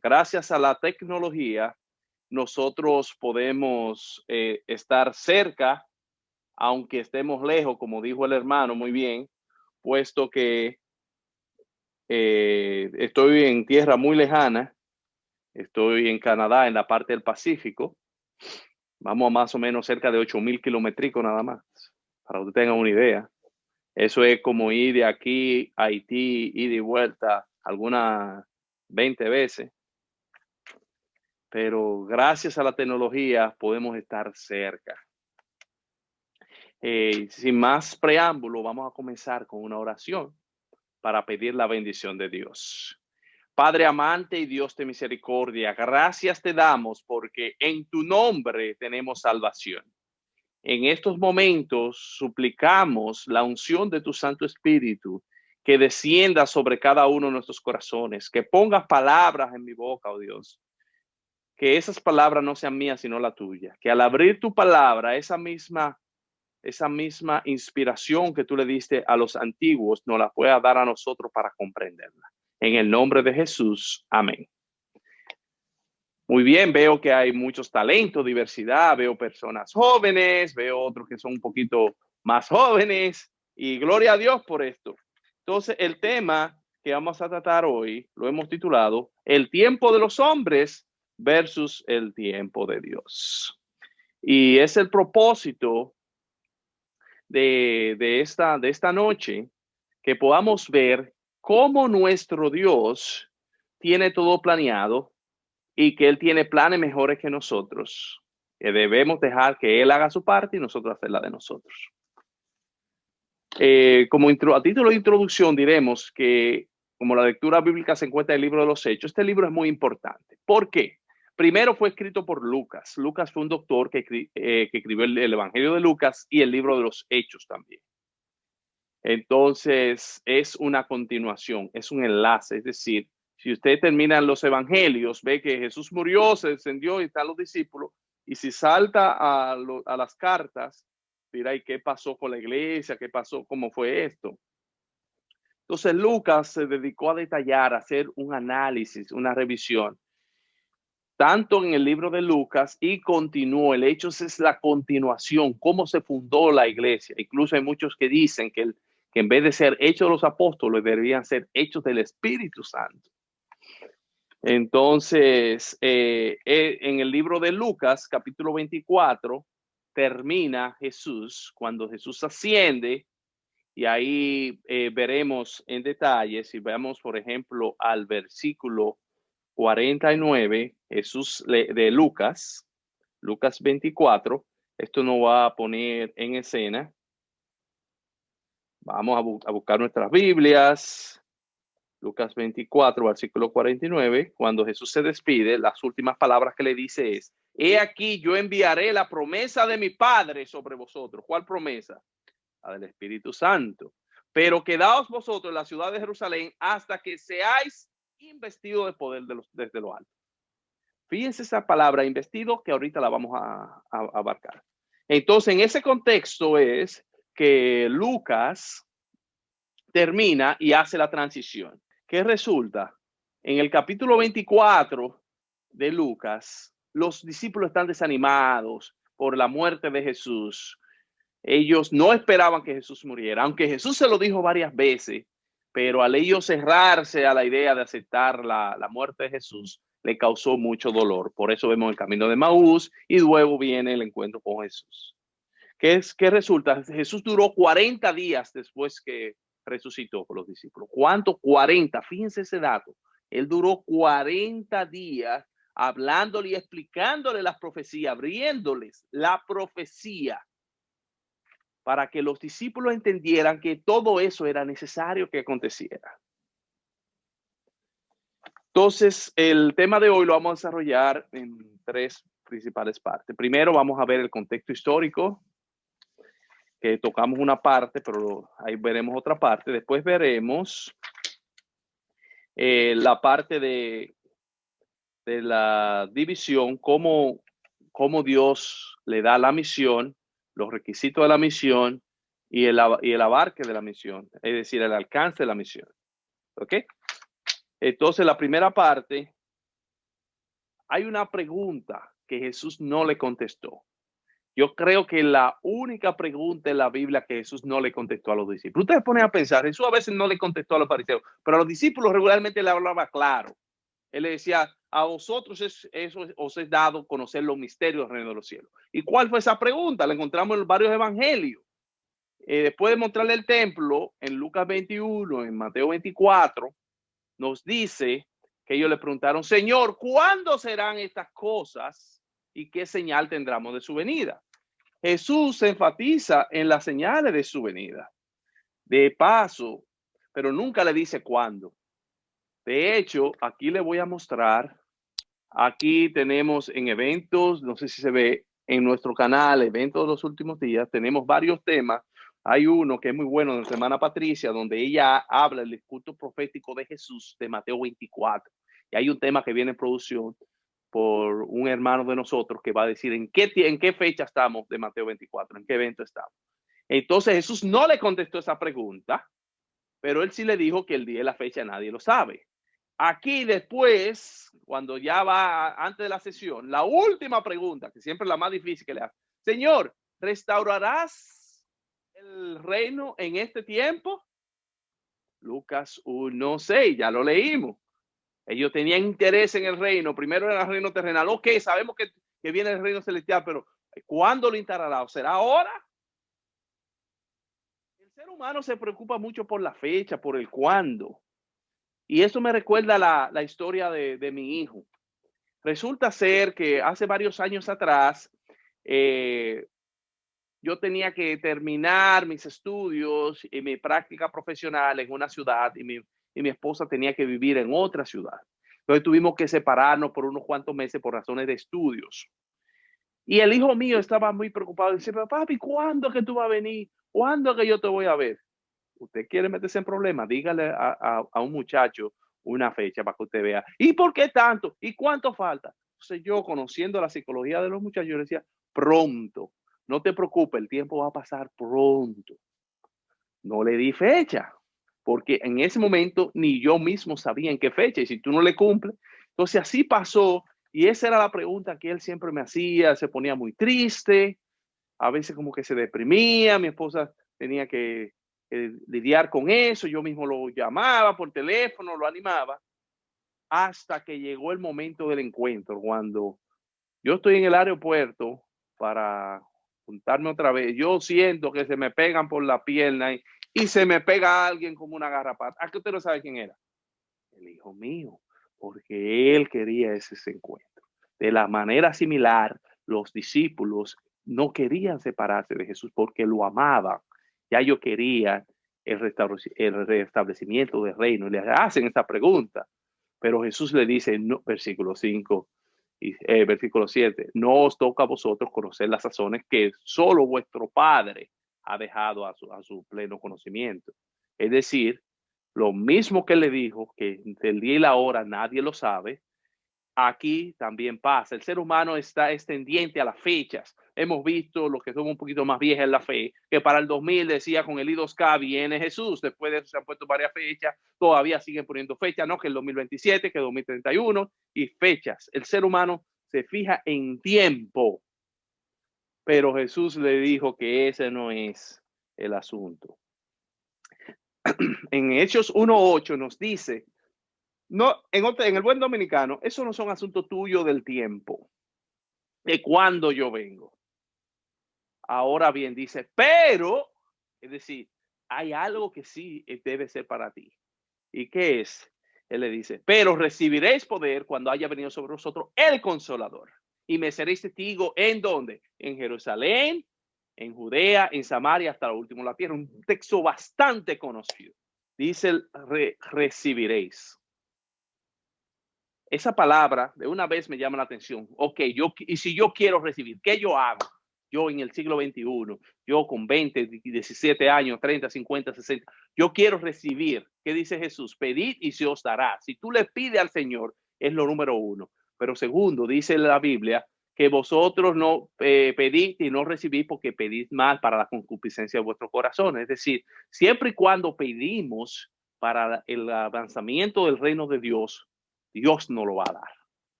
Gracias a la tecnología, nosotros podemos estar cerca, aunque estemos lejos, como dijo el hermano muy bien, puesto que estoy en tierra muy lejana, estoy en Canadá, en la parte del Pacífico. Vamos a más o menos cerca de 8,000 kilométricos nada más, para que usted tenga una idea. Eso es como ir de aquí a Haití, ida y vuelta, algunas 20 veces. Pero gracias a la tecnología podemos estar cerca. Sin más preámbulo, vamos a comenzar con una oración para pedir la bendición de Dios. Padre amante y Dios de misericordia, gracias te damos porque en tu nombre tenemos salvación. En estos momentos suplicamos la unción de tu Santo Espíritu que descienda sobre cada uno de nuestros corazones, que pongas palabras en mi boca, oh Dios. Que esas palabras no sean mías, sino la tuya. Que al abrir tu palabra, esa misma inspiración que tú le diste a los antiguos, nos la pueda dar a nosotros para comprenderla. En el nombre de Jesús. Amén. Muy bien, veo que hay muchos talentos, diversidad, veo personas jóvenes, veo otros que son un poquito más jóvenes y gloria a Dios por esto. Entonces, el tema que vamos a tratar hoy lo hemos titulado El tiempo de los hombres versus el tiempo de Dios. Y es el propósito de esta noche que podamos ver cómo nuestro Dios tiene todo planeado y que Él tiene planes mejores que nosotros, que debemos dejar que Él haga su parte y nosotros hacer la de nosotros. A título de introducción diremos que como la lectura bíblica se encuentra en el libro de los Hechos, este libro es muy importante. ¿Por qué? Primero fue escrito por Lucas. Lucas fue un doctor que escribió el Evangelio de Lucas y el libro de los Hechos también. Entonces, es una continuación, es un enlace. Es decir, si usted termina en los Evangelios, ve que Jesús murió, se descendió y están los discípulos. Y si salta a las cartas, dirá, ¿y qué pasó con la iglesia? ¿Qué pasó? ¿Cómo fue esto? Entonces, Lucas se dedicó a detallar, a hacer un análisis, una revisión, tanto en el libro de Lucas y continuó. El Hechos es la continuación, cómo se fundó la iglesia. Incluso hay muchos que dicen que en vez de ser Hechos de los Apóstoles, deberían ser Hechos del Espíritu Santo. Entonces, en el libro de Lucas, capítulo 24, termina Jesús, cuando Jesús asciende, y ahí veremos en detalle, si vemos, por ejemplo, al versículo 49, Jesús de Lucas 24, esto nos va a poner en escena. Vamos a buscar nuestras Biblias. Lucas 24, versículo 49, cuando Jesús se despide, las últimas palabras que le dice es, he aquí yo enviaré la promesa de mi Padre sobre vosotros. ¿Cuál promesa? La del Espíritu Santo. Pero quedaos vosotros en la ciudad de Jerusalén hasta que seáis investidos de poder desde lo alto. Fíjense esa palabra investido que ahorita la vamos a abarcar. Entonces, en ese contexto es que Lucas termina y hace la transición. ¿Qué resulta? En el capítulo 24 de Lucas, los discípulos están desanimados por la muerte de Jesús. Ellos no esperaban que Jesús muriera, aunque Jesús se lo dijo varias veces, pero al ellos cerrarse a la idea de aceptar la muerte de Jesús, le causó mucho dolor. Por eso vemos el camino de Maús y luego viene el encuentro con Jesús. ¿Qué resulta? Jesús duró 40 días después que resucitó con los discípulos. ¿Cuánto? 40. Fíjense ese dato. Él duró 40 días hablándole y explicándole las profecías, abriéndoles la profecía para que los discípulos entendieran que todo eso era necesario que aconteciera. Entonces, el tema de hoy lo vamos a desarrollar en tres principales partes. Primero, vamos a ver el contexto histórico, que tocamos una parte, pero ahí veremos otra parte. Después veremos la parte de la división, cómo Dios le da la misión, los requisitos de la misión y el abarque de la misión, es decir, el alcance de la misión. ¿Ok? Entonces, la primera parte hay una pregunta que Jesús no le contestó. Yo creo que la única pregunta en la Biblia que Jesús no le contestó a los discípulos. Ustedes ponen a pensar, Jesús a veces no le contestó a los fariseos, pero a los discípulos regularmente le hablaba claro. Él le decía, a vosotros os es dado conocer los misterios del reino de los cielos. ¿Y cuál fue esa pregunta? La encontramos en varios evangelios. Después de mostrarle el templo, en Lucas 21, en Mateo 24, nos dice que ellos le preguntaron, Señor, ¿cuándo serán estas cosas y qué señal tendremos de su venida? Jesús se enfatiza en las señales de su venida, de paso, pero nunca le dice cuándo. De hecho, aquí le voy a mostrar, aquí tenemos en eventos, no sé si se ve en nuestro canal, eventos de los últimos días, tenemos varios temas. Hay uno que es muy bueno de Semana Patricia, donde ella habla del culto profético de Jesús de Mateo 24. Y hay un tema que viene en producción por un hermano de nosotros que va a decir en qué fecha estamos de Mateo 24, en qué evento estamos. Entonces Jesús no le contestó esa pregunta, pero él sí le dijo que el día y la fecha nadie lo sabe. Aquí después, cuando ya va antes de la sesión, la última pregunta, que siempre es la más difícil que le hace, Señor, ¿restaurarás el reino en este tiempo? Lucas 1:6, ya lo leímos. Ellos tenían interés en el reino. Primero era el reino terrenal. Ok, sabemos que viene el reino celestial, pero ¿cuándo lo instalará? ¿Será ahora? El ser humano se preocupa mucho por la fecha, por el cuándo. Y eso me recuerda la historia de mi hijo. Resulta ser que hace varios años atrás, yo tenía que terminar mis estudios y mi práctica profesional en una ciudad y mi esposa tenía que vivir en otra ciudad. Entonces tuvimos que separarnos por unos cuantos meses por razones de estudios. Y el hijo mío estaba muy preocupado. Dice, papi, ¿cuándo es que tú vas a venir? ¿Cuándo es que yo te voy a ver? Usted quiere meterse en problemas, dígale a un muchacho una fecha para que usted vea. ¿Y por qué tanto? ¿Y cuánto falta? Entonces yo, conociendo la psicología de los muchachos, yo le decía, pronto, no te preocupes, el tiempo va a pasar pronto. No le di fecha, porque en ese momento ni yo mismo sabía en qué fecha, y si tú no le cumples, entonces así pasó, y esa era la pregunta que él siempre me hacía, se ponía muy triste, a veces como que se deprimía, mi esposa tenía que lidiar con eso, yo mismo lo llamaba por teléfono, lo animaba, hasta que llegó el momento del encuentro, cuando yo estoy en el aeropuerto para juntarme otra vez, yo siento que se me pegan por la pierna y se me pega a alguien como una garrapata. ¿A qué usted no sabe quién era? El hijo mío, porque él quería ese encuentro. De la manera similar, los discípulos no querían separarse de Jesús porque lo amaban. Ya ellos querían el restablecimiento del reino. Le hacen esta pregunta, pero Jesús le dice, no, versículo 5 y versículo 7, no os toca a vosotros conocer las razones que solo vuestro Padre ha dejado a su pleno conocimiento. Es decir, lo mismo que le dijo, que el día y la hora nadie lo sabe, aquí también pasa. El ser humano está extendiente a las fechas. Hemos visto, los que somos un poquito más viejos en la fe, que para el 2000 decía con el I2K viene Jesús. Después de eso se han puesto varias fechas. Todavía siguen poniendo fechas, ¿no? Que el 2027, que el 2031 y fechas. El ser humano se fija en tiempo. Pero Jesús le dijo que ese no es el asunto. En Hechos 1:8 nos dice, no, en el buen dominicano, eso no son asuntos tuyos del tiempo, de cuándo yo vengo. Ahora bien, dice, pero, es decir, hay algo que sí debe ser para ti. ¿Y qué es? Él le dice, pero recibiréis poder cuando haya venido sobre vosotros el Consolador. Y me seréis testigo ¿en dónde? En Jerusalén, en Judea, en Samaria, hasta lo último de la tierra. Un texto bastante conocido. Dice, recibiréis. Esa palabra de una vez me llama la atención. Ok, y si yo quiero recibir, ¿qué yo hago? Yo en el siglo XXI, yo con 20, 17 años, 30, 50, 60, yo quiero recibir. ¿Qué dice Jesús? Pedid y se os dará. Si tú le pides al Señor, es lo número uno. Pero segundo, dice la Biblia, que vosotros no pedid y no recibís porque pedís mal para la concupiscencia de vuestro corazón. Es decir, siempre y cuando pedimos para el avanzamiento del reino de Dios, Dios no lo va a dar.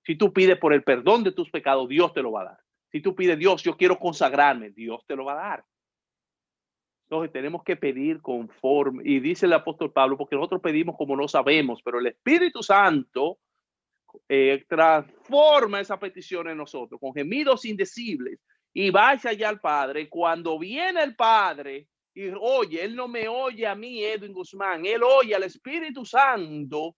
Si tú pides por el perdón de tus pecados, Dios te lo va a dar. Si tú pides, Dios, yo quiero consagrarme, Dios te lo va a dar. Entonces tenemos que pedir conforme, y dice el apóstol Pablo, porque nosotros pedimos como no sabemos, pero el Espíritu Santo transforma esa petición en nosotros con gemidos indecibles y vaya allá al Padre. Cuando viene el Padre y oye, Él no me oye a mí, Edwin Guzmán, Él oye al Espíritu Santo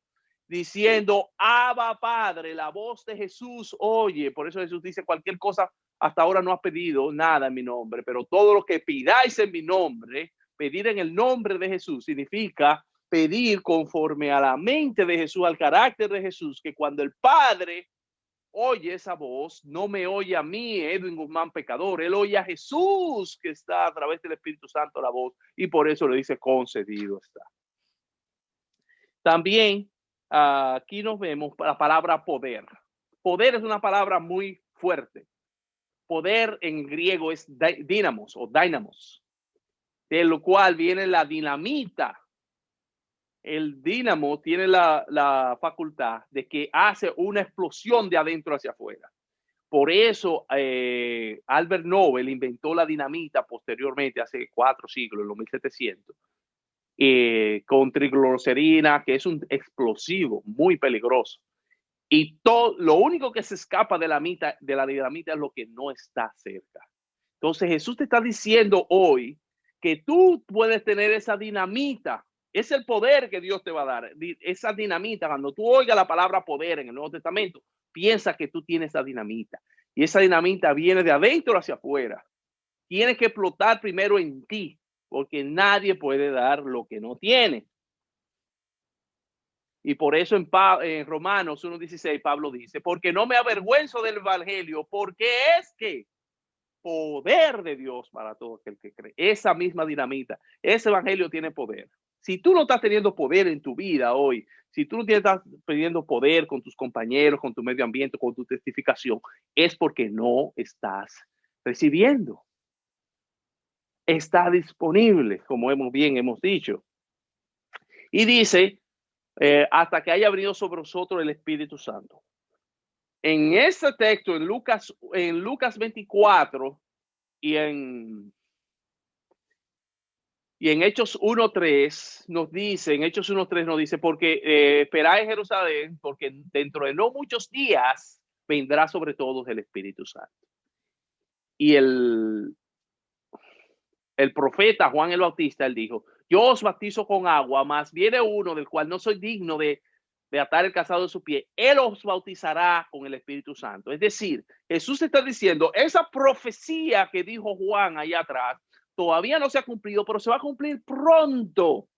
diciendo, Abba Padre, la voz de Jesús oye. Por eso Jesús dice, cualquier cosa hasta ahora no has pedido nada en mi nombre, pero todo lo que pidáis en mi nombre, pedir en el nombre de Jesús significa pedir conforme a la mente de Jesús, al carácter de Jesús, que cuando el Padre oye esa voz, no me oye a mí, Edwin Guzmán, pecador, él oye a Jesús que está a través del Espíritu Santo la voz, y por eso le dice concedido está. También aquí nos vemos la palabra poder. Poder es una palabra muy fuerte. Poder en griego es dynamos o dynamos, de lo cual viene la dinamita. El dínamo tiene la facultad de que hace una explosión de adentro hacia afuera. Por eso Albert Nobel inventó la dinamita posteriormente, hace 4 siglos, en los 1700, con triglicerina, que es un explosivo muy peligroso. Y lo único que se escapa de la dinamita es lo que no está cerca. Entonces Jesús te está diciendo hoy que tú puedes tener esa dinamita. Es el poder que Dios te va a dar. Esa dinamita, cuando tú oigas la palabra poder en el Nuevo Testamento, piensa que tú tienes esa dinamita. Y esa dinamita viene de adentro hacia afuera. Tiene que explotar primero en ti, porque nadie puede dar lo que no tiene. Y por eso en Romanos 1:16 Pablo dice, porque no me avergüenzo del evangelio, porque es que poder de Dios para todo aquel que cree. Esa misma dinamita, ese evangelio tiene poder. Si tú no estás teniendo poder en tu vida hoy, si tú no estás teniendo poder con tus compañeros, con tu medio ambiente, con tu testificación, es porque no estás recibiendo. Está disponible, como hemos dicho. Y dice, hasta que haya venido sobre nosotros el Espíritu Santo. En ese texto, en Lucas 24 y en Hechos 1:3 nos dice, porque esperad en Jerusalén, porque dentro de no muchos días vendrá sobre todos el Espíritu Santo. Y el profeta Juan el Bautista, él dijo, yo os bautizo con agua, mas viene uno del cual no soy digno de atar el calzado de su pie. Él os bautizará con el Espíritu Santo. Es decir, Jesús está diciendo, esa profecía que dijo Juan allá atrás, todavía no se ha cumplido, pero se va a cumplir pronto.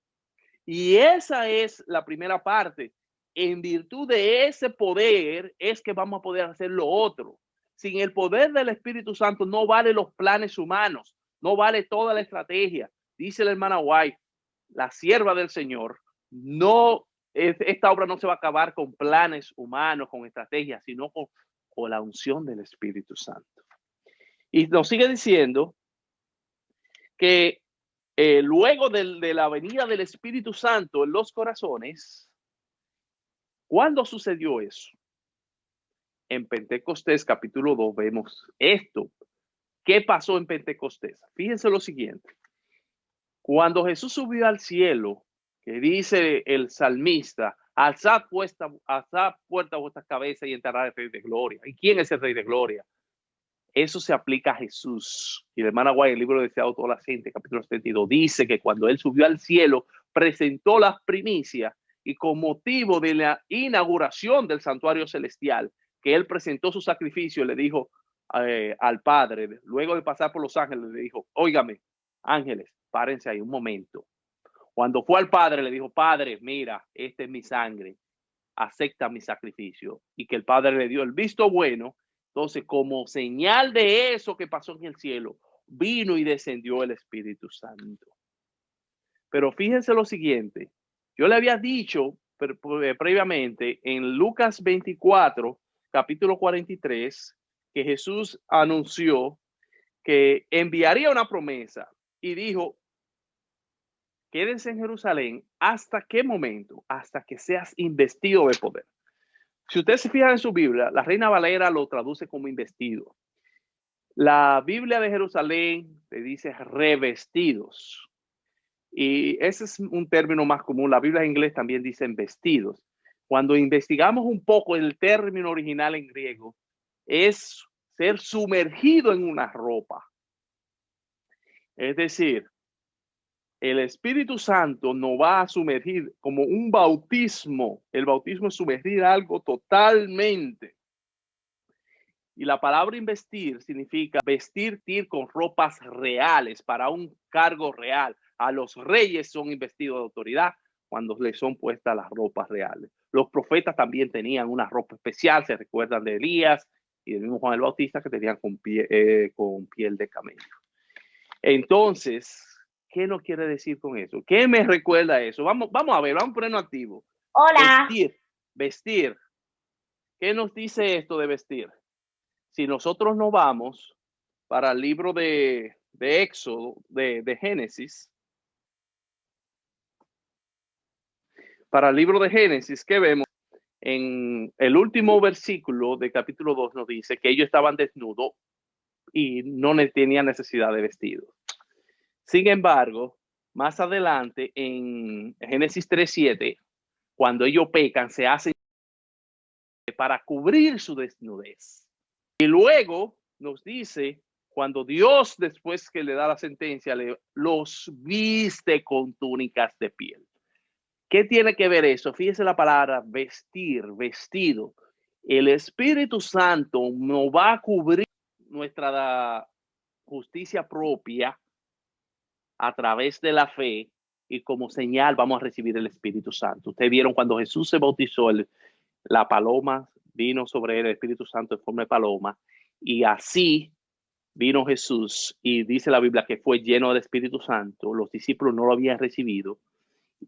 Y esa es la primera parte. En virtud de ese poder es que vamos a poder hacer lo otro. Sin el poder del Espíritu Santo no vale los planes humanos, no vale toda la estrategia. Dice la hermana White, la sierva del Señor, esta obra no se va a acabar con planes humanos, con estrategias, sino con la unción del Espíritu Santo. Y nos sigue diciendo que luego de la venida del Espíritu Santo en los corazones, ¿cuándo sucedió eso? En Pentecostés capítulo 2 vemos esto. ¿Qué pasó en Pentecostés? Fíjense lo siguiente. Cuando Jesús subió al cielo, que dice el salmista, alzad puerta vuestra cabeza y entrará el Rey de Gloria. ¿Y quién es el Rey de Gloria? Eso se aplica a Jesús. Y la hermana Guay, el libro de Deseado toda la gente, capítulo 72, dice que cuando él subió al cielo, presentó las primicias y con motivo de la inauguración del santuario celestial, que él presentó su sacrificio, le dijo al Padre, luego de pasar por los ángeles, le dijo, óigame, ángeles, párense ahí un momento. Cuando fue al Padre, le dijo, Padre, mira, esta es mi sangre, acepta mi sacrificio. Y que el Padre le dio el visto bueno. Entonces, como señal de eso que pasó en el cielo, vino y descendió el Espíritu Santo. Pero fíjense lo siguiente, yo le había dicho previamente en Lucas 24, capítulo 43, que Jesús anunció que enviaría una promesa y dijo, quédense en Jerusalén, ¿hasta qué momento? Hasta que seas investido de poder. Si usted se fija en su Biblia, la Reina Valera lo traduce como investido. La Biblia de Jerusalén le dice revestidos. Y ese es un término más común. La Biblia en inglés también dice vestidos. Cuando investigamos un poco el término original en griego, es ser sumergido en una ropa. Es decir, el Espíritu Santo nos va a sumergir como un bautismo. El bautismo es sumergir algo totalmente. Y la palabra investir significa vestir con ropas reales para un cargo real. A los reyes son investidos de autoridad cuando les son puestas las ropas reales. Los profetas también tenían una ropa especial, se recuerdan de Elías y del mismo Juan el Bautista, que tenían con piel de camello. Entonces, ¿qué nos quiere decir con eso? ¿Qué me recuerda eso? Vamos a ver, vamos a ponernos activos. Hola. Vestir. ¿Qué nos dice esto de vestir? Si nosotros nos vamos para el libro de Éxodo, de Génesis, para el libro de Génesis, ¿qué vemos? En el último versículo del capítulo 2 nos dice que ellos estaban desnudos y no tenían necesidad de vestido. Sin embargo, más adelante en Génesis 3:7, cuando ellos pecan, se hacen para cubrir su desnudez. Y luego nos dice, cuando Dios, después que le da la sentencia, los viste con túnicas de piel. ¿Qué tiene que ver eso? Fíjese la palabra vestir, vestido. El Espíritu Santo nos va a cubrir nuestra justicia propia a través de la fe, y como señal vamos a recibir el Espíritu Santo. Ustedes vieron cuando Jesús se bautizó, la paloma vino sobre él, el Espíritu Santo en forma de paloma, y así vino Jesús, y dice la Biblia que fue lleno del Espíritu Santo. Los discípulos no lo habían recibido,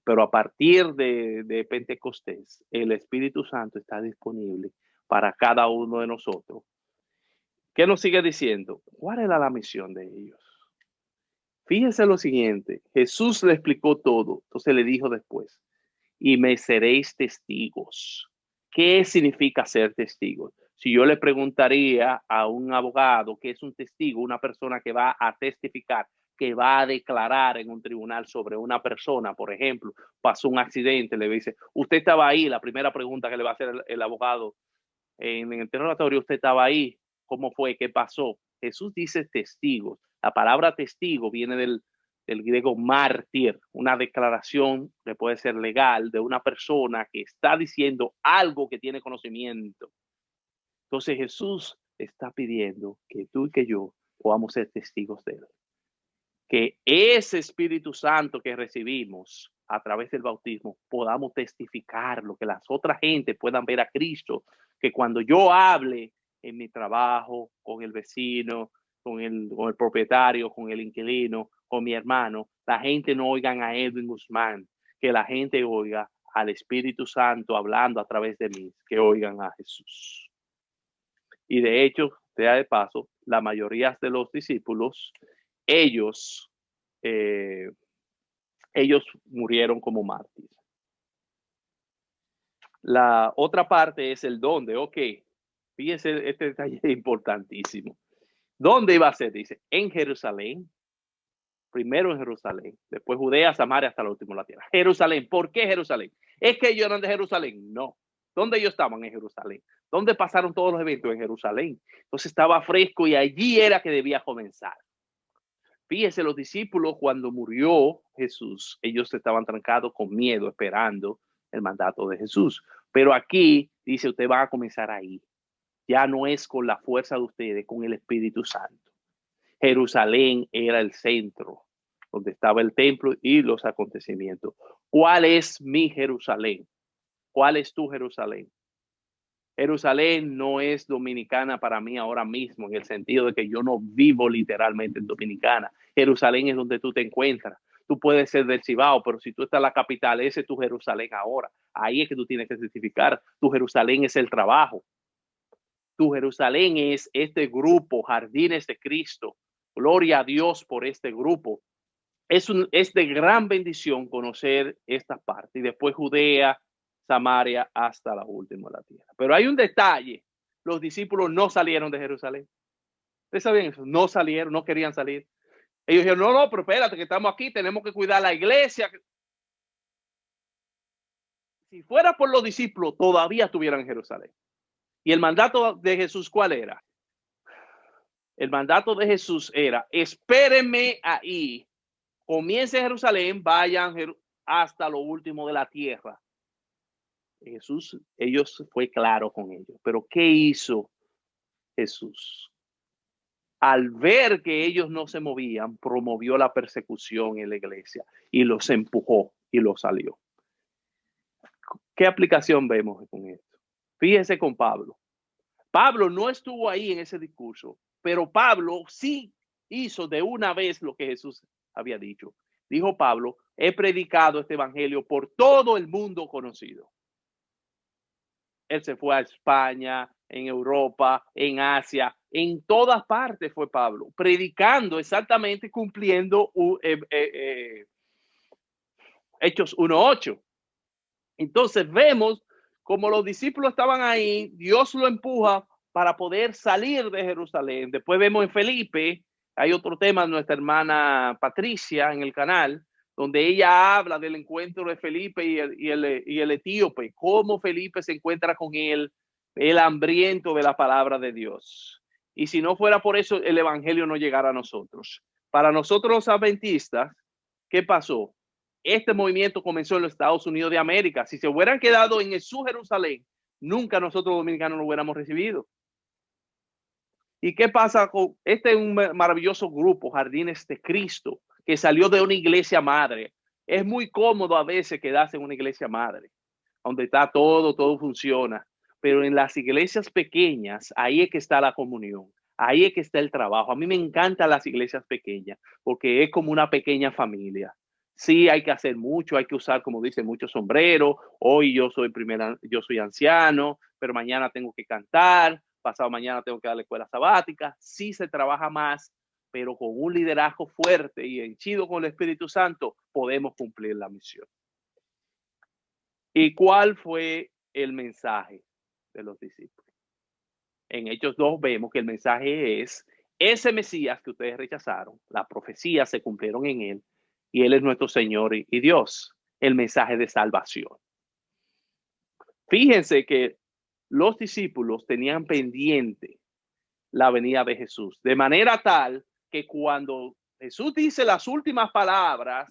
pero a partir de Pentecostés, el Espíritu Santo está disponible para cada uno de nosotros. ¿Qué nos sigue diciendo? ¿Cuál era la misión de ellos? Fíjense lo siguiente, Jesús le explicó todo, entonces le dijo después, y me seréis testigos. ¿Qué significa ser testigos? Si yo le preguntaría a un abogado qué es un testigo, una persona que va a testificar, que va a declarar en un tribunal sobre una persona, por ejemplo, pasó un accidente, le dice, usted estaba ahí, la primera pregunta que le va a hacer el abogado en el interrogatorio, usted estaba ahí, ¿cómo fue? ¿Qué pasó? Jesús dice testigos. La palabra testigo viene del griego mártir, una declaración que puede ser legal de una persona que está diciendo algo que tiene conocimiento. Entonces Jesús está pidiendo que tú y que yo podamos ser testigos de él. Que ese Espíritu Santo que recibimos a través del bautismo podamos testificarlo, que las otras gente puedan ver a Cristo, que cuando yo hable en mi trabajo, con el vecino, con el propietario, con el inquilino, con mi hermano, la gente no oigan a Edwin Guzmán, que la gente oiga al Espíritu Santo hablando a través de mí, que oigan a Jesús. Y de hecho, sea de paso, la mayoría de los discípulos, ellos murieron como mártires. La otra parte es el dónde. Ok, fíjense, este detalle es importantísimo. ¿Dónde iba a ser? Dice, en Jerusalén. Primero en Jerusalén, después Judea, Samaria, hasta el último de la tierra. Jerusalén, ¿por qué Jerusalén? ¿Es que ellos eran de Jerusalén? No. ¿Dónde ellos estaban? En Jerusalén. ¿Dónde pasaron todos los eventos? En Jerusalén. Entonces estaba fresco y allí era que debía comenzar. Fíjese, los discípulos cuando murió Jesús, ellos estaban trancados con miedo, esperando el mandato de Jesús. Pero aquí dice, usted va a comenzar ahí. Ya no es con la fuerza de ustedes, con el Espíritu Santo. Jerusalén era el centro, donde estaba el templo y los acontecimientos. ¿Cuál es mi Jerusalén? ¿Cuál es tu Jerusalén? Jerusalén no es dominicana para mí ahora mismo, en el sentido de que yo no vivo literalmente en Dominicana. Jerusalén es donde tú te encuentras. Tú puedes ser del Cibao, pero si tú estás en la capital, ese es tu Jerusalén ahora. Ahí es que tú tienes que certificar. Tu Jerusalén es el trabajo. Tu Jerusalén es este grupo, Jardines de Cristo. Gloria a Dios por este grupo. Es de gran bendición conocer esta parte. Y después Judea, Samaria hasta la última de la tierra. Pero hay un detalle. Los discípulos no salieron de Jerusalén. ¿Ustedes saben eso? No salieron, no querían salir. Ellos dijeron, no, pero espérate, que estamos aquí, tenemos que cuidar la iglesia. Si fuera por los discípulos, todavía estuvieran en Jerusalén. Y el mandato de Jesús, ¿cuál era? El mandato de Jesús era, espérenme ahí, comiencen en Jerusalén, vayan hasta lo último de la tierra. Jesús, ellos fue claro con ellos. Pero ¿qué hizo Jesús? Al ver que ellos no se movían, promovió la persecución en la iglesia y los empujó y los salió. ¿Qué aplicación vemos con esto? Fíjese con Pablo. Pablo no estuvo ahí en ese discurso, pero Pablo sí hizo de una vez lo que Jesús había dicho. Dijo Pablo, he predicado este evangelio por todo el mundo conocido. Él se fue a España, en Europa, en Asia, en todas partes fue Pablo, predicando exactamente, cumpliendo Hechos 1:8. Entonces vemos como los discípulos estaban ahí, Dios lo empuja para poder salir de Jerusalén. Después vemos en Felipe, hay otro tema de nuestra hermana Patricia en el canal, donde ella habla del encuentro de Felipe y el etíope, cómo Felipe se encuentra con él, el hambriento de la palabra de Dios. Y si no fuera por eso, el evangelio no llegara a nosotros. Para nosotros los adventistas, ¿qué pasó? Este movimiento comenzó en los Estados Unidos de América. Si se hubieran quedado en su Jerusalén, nunca nosotros dominicanos lo hubiéramos recibido. ¿Y qué pasa con este un maravilloso grupo, Jardines de Cristo, que salió de una iglesia madre? Es muy cómodo a veces quedarse en una iglesia madre, donde está todo funciona. Pero en las iglesias pequeñas, ahí es que está la comunión. Ahí es que está el trabajo. A mí me encantan las iglesias pequeñas porque es como una pequeña familia. Sí, hay que hacer mucho, hay que usar, como dice, mucho sombrero. Hoy yo soy anciano, pero mañana tengo que cantar, pasado mañana tengo que dar la escuela sabática. Sí se trabaja más, pero con un liderazgo fuerte y henchido con el Espíritu Santo podemos cumplir la misión. ¿Y cuál fue el mensaje de los discípulos? En Hechos 2 vemos que el mensaje es, ese Mesías que ustedes rechazaron, las profecías se cumplieron en él, y él es nuestro Señor y Dios, el mensaje de salvación. Fíjense que los discípulos tenían pendiente la venida de Jesús, de manera tal que cuando Jesús dice las últimas palabras,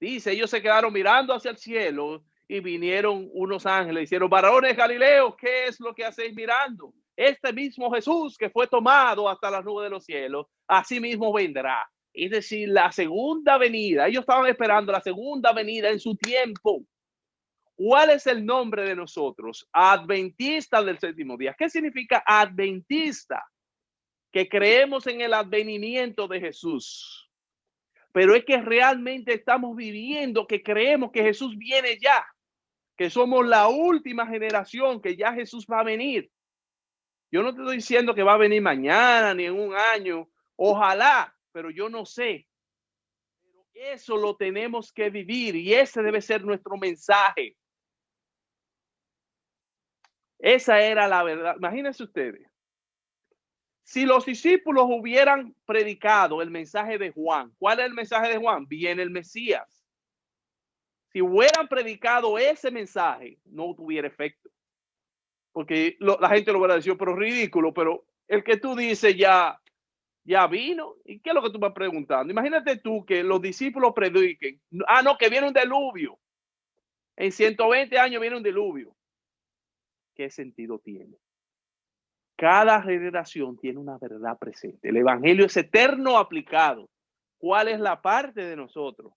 dice, ellos se quedaron mirando hacia el cielo y vinieron unos ángeles, hicieron, varones Galileos, ¿qué es lo que hacéis mirando? Este mismo Jesús que fue tomado hasta las nubes de los cielos, así mismo vendrá. Es decir, la segunda venida, ellos estaban esperando la segunda venida en su tiempo. ¿Cuál es el nombre de nosotros? Adventistas del séptimo día. ¿Qué significa adventista? Que creemos en el advenimiento de Jesús. Pero es que realmente estamos viviendo que creemos que Jesús viene ya, que somos la última generación, que ya Jesús va a venir. Yo no te estoy diciendo que va a venir mañana ni en un año, ojalá, pero yo no sé. Pero eso lo tenemos que vivir y ese debe ser nuestro mensaje. Esa era la verdad. Imagínense ustedes. Si los discípulos hubieran predicado el mensaje de Juan, ¿cuál es el mensaje de Juan? Viene el Mesías. Si hubieran predicado ese mensaje, no tuviera efecto. Porque la gente lo hubiera dicho, pero ridículo, pero el que tú dices ya vino. ¿Y qué es lo que tú vas preguntando? Imagínate tú que los discípulos prediquen. No, que viene un diluvio. En 120 años viene un diluvio. ¿Qué sentido tiene? Cada generación tiene una verdad presente. El evangelio es eterno aplicado. ¿Cuál es la parte de nosotros?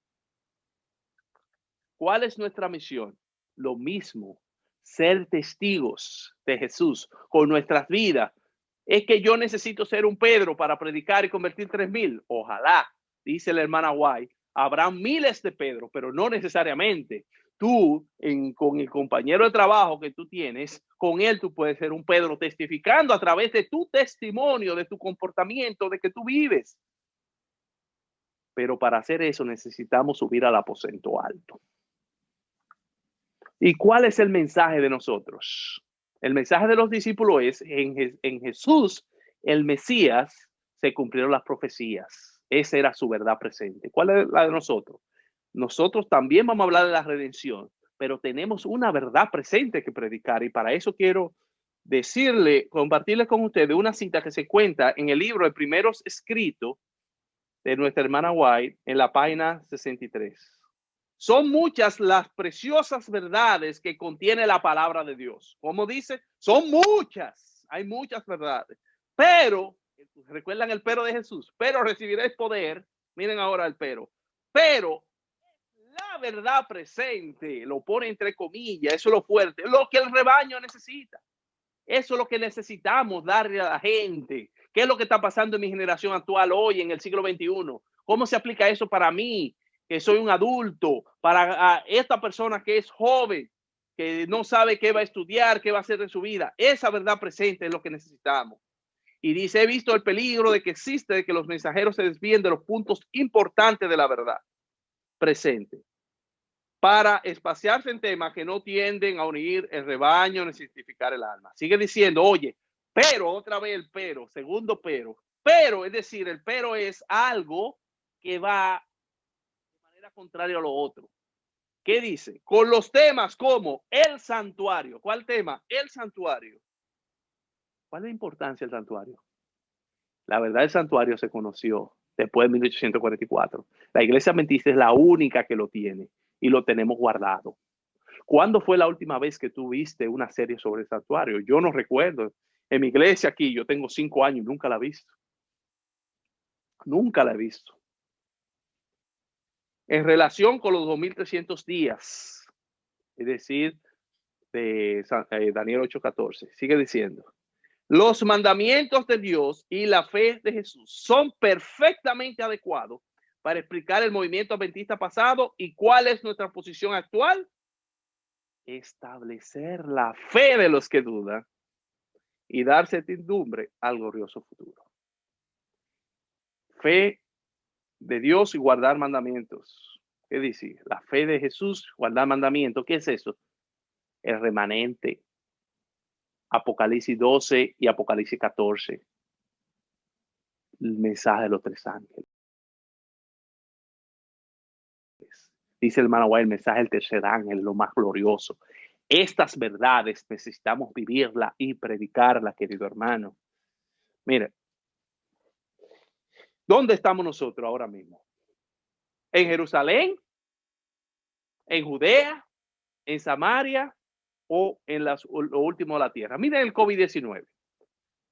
¿Cuál es nuestra misión? Lo mismo, ser testigos de Jesús con nuestras vidas. Es que yo necesito ser un Pedro para predicar y convertir 3,000. Ojalá, dice la hermana White, habrá miles de Pedro, pero no necesariamente. Tú, con el compañero de trabajo que tú tienes, con él tú puedes ser un Pedro testificando a través de tu testimonio, de tu comportamiento, de que tú vives. Pero para hacer eso necesitamos subir al aposento alto. ¿Y cuál es el mensaje de nosotros? El mensaje de los discípulos es, en Jesús, el Mesías, se cumplieron las profecías. Esa era su verdad presente. ¿Cuál es la de nosotros? Nosotros también vamos a hablar de la redención, pero tenemos una verdad presente que predicar, y para eso quiero compartirles con ustedes una cita que se cuenta en el libro de Primeros Escritos de nuestra hermana White, en la página 63. Son muchas las preciosas verdades que contiene la palabra de Dios. Como dice, son muchas, hay muchas verdades. Pero, recuerdan el pero de Jesús, pero recibiréis poder. Miren ahora el pero la verdad presente, lo pone entre comillas, eso es lo fuerte, lo que el rebaño necesita. Eso es lo que necesitamos darle a la gente. ¿Qué es lo que está pasando en mi generación actual hoy, en el siglo XXI? ¿Cómo se aplica eso para mí, que soy un adulto, para esta persona que es joven, que no sabe qué va a estudiar, qué va a hacer de su vida? Esa verdad presente es lo que necesitamos. Y dice, he visto el peligro de que existe, de que los mensajeros se desvíen de los puntos importantes de la verdad presente, para espaciarse en temas que no tienden a unir el rebaño ni santificar el alma. Sigue diciendo, oye, pero, otra vez el pero, segundo pero, es decir, el pero es algo que va de manera contraria a lo otro. ¿Qué dice? Con los temas como el santuario. ¿Cuál tema? El santuario. ¿Cuál es la importancia del santuario? La verdad, el santuario se conoció después de 1844. La iglesia adventista es la única que lo tiene y lo tenemos guardado. ¿Cuándo fue la última vez que tú viste una serie sobre el santuario? Yo no recuerdo. En mi iglesia aquí, yo tengo 5 años, nunca la he visto. Nunca la he visto. En relación con los 2300 días, es decir, de Daniel 8:14, sigue diciendo, los mandamientos de Dios y la fe de Jesús son perfectamente adecuados para explicar el movimiento adventista pasado y cuál es nuestra posición actual. Establecer la fe de los que dudan y dar certidumbre al glorioso futuro. Fe de Dios y guardar mandamientos. ¿Qué dice? La fe de Jesús, guardar mandamientos. ¿Qué es eso? El remanente. Apocalipsis 12 y Apocalipsis 14. El mensaje de los 3 ángeles. Dice el hermano White, el mensaje del tercer ángel, lo más glorioso. Estas verdades necesitamos vivirlas y predicarlas, querido hermano. Mire, ¿dónde estamos nosotros ahora mismo? ¿En Jerusalén? ¿En Judea? ¿En Samaria? ¿O en lo último de la tierra? Miren el COVID-19.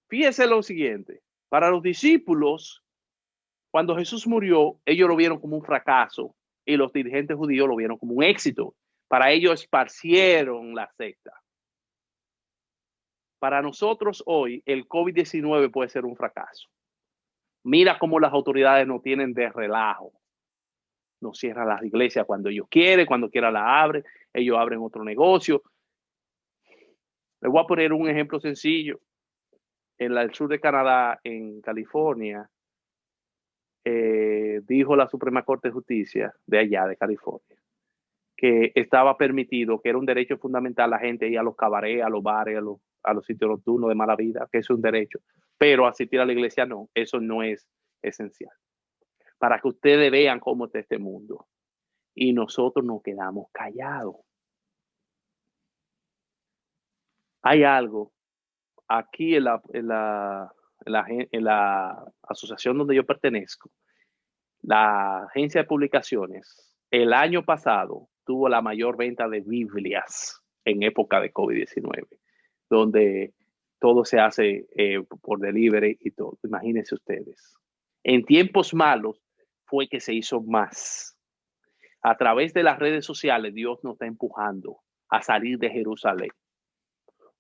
Fíjense lo siguiente. Para los discípulos, cuando Jesús murió, ellos lo vieron como un fracaso y los dirigentes judíos lo vieron como un éxito. Para ellos esparcieron la secta. Para nosotros hoy, el COVID-19 puede ser un fracaso. Mira cómo las autoridades nos tienen de relajo. Nos cierran las iglesias cuando ellos quieren, cuando quieran la abren. Ellos abren otro negocio. Les voy a poner un ejemplo sencillo. En el sur de Canadá, en California, dijo la Suprema Corte de Justicia de allá, de California, que estaba permitido, que era un derecho fundamental la gente ir a los cabarets, a los bares, a los sitios nocturnos de mala vida, que es un derecho. Pero asistir a la iglesia no, eso no es esencial. Para que ustedes vean cómo está este mundo. Y nosotros nos quedamos callados. Hay algo aquí en la asociación donde yo pertenezco, la agencia de publicaciones, el año pasado tuvo la mayor venta de Biblias en época de COVID-19, donde todo se hace por delivery y todo. Imagínense ustedes. En tiempos malos fue que se hizo más. A través de las redes sociales, Dios nos está empujando a salir de Jerusalén.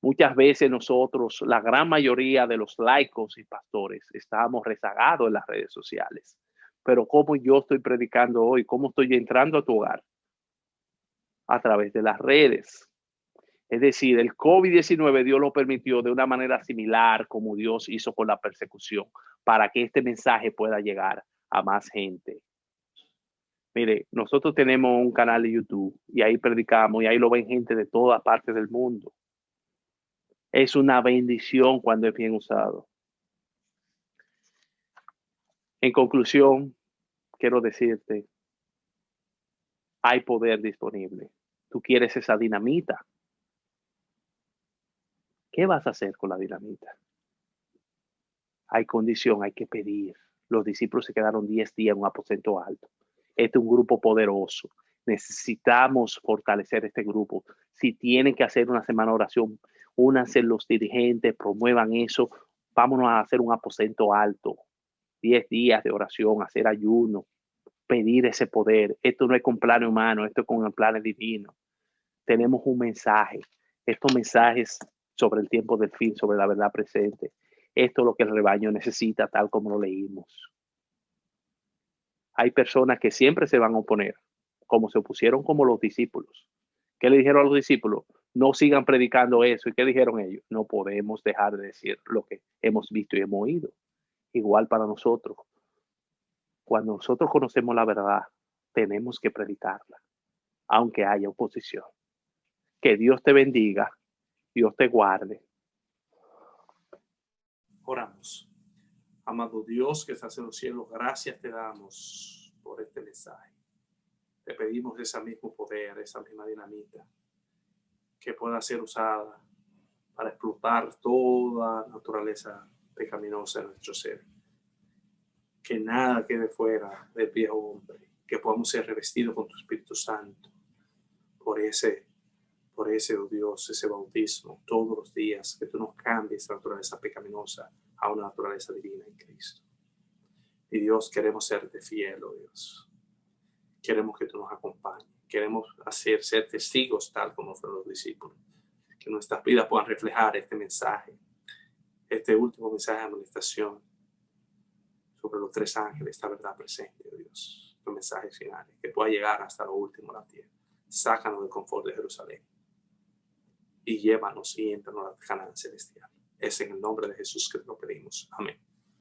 Muchas veces nosotros, la gran mayoría de los laicos y pastores, estábamos rezagados en las redes sociales. Pero ¿cómo yo estoy predicando hoy? ¿Cómo estoy entrando a tu hogar? A través de las redes. Es decir, el COVID-19 Dios lo permitió de una manera similar como Dios hizo con la persecución, para que este mensaje pueda llegar a más gente. Mire, nosotros tenemos un canal de YouTube y ahí predicamos y ahí lo ven gente de todas partes del mundo. Es una bendición cuando es bien usado. En conclusión, quiero decirte, hay poder disponible. Tú quieres esa dinamita. ¿Qué vas a hacer con la dinamita? Hay condición, hay que pedir. Los discípulos se quedaron 10 días en un aposento alto. Este es un grupo poderoso. Necesitamos fortalecer este grupo. Si tienen que hacer una semana de oración, únanse los dirigentes, promuevan eso. Vámonos a hacer un aposento alto. 10 días de oración, hacer ayuno, pedir ese poder. Esto no es con planes humanos, esto es con el plan divino. Tenemos un mensaje. Estos mensajes sobre el tiempo del fin, sobre la verdad presente. Esto es lo que el rebaño necesita, tal como lo leímos. Hay personas que siempre se van a oponer, como se opusieron como los discípulos. ¿Qué le dijeron a los discípulos? No sigan predicando eso. ¿Y qué dijeron ellos? No podemos dejar de decir lo que hemos visto y hemos oído. Igual para nosotros. Cuando nosotros conocemos la verdad, tenemos que predicarla, aunque haya oposición. Que Dios te bendiga, Dios te guarde. Oramos. Amado Dios que estás en los cielos, gracias te damos por este mensaje. Te pedimos ese mismo poder, esa misma dinamita, que pueda ser usada para explotar toda naturaleza pecaminosa de nuestro ser. Que nada quede fuera del viejo hombre, que podamos ser revestidos con tu Espíritu Santo por ese, oh Dios, ese bautismo todos los días, que tú nos cambies la naturaleza pecaminosa a una naturaleza divina en Cristo. Y Dios, queremos serte fiel, oh Dios. Queremos que tú nos acompañes. Queremos ser testigos tal como fueron los discípulos. Que nuestras vidas puedan reflejar este mensaje, este último mensaje de amonestación sobre los 3 ángeles, esta verdad presente, oh Dios. Los mensajes finales, que pueda llegar hasta lo último de la tierra. Sácanos del confort de Jerusalén y llévanos y éntranos a la Canaán celestial. Es en el nombre de Jesús que te lo pedimos. Amén.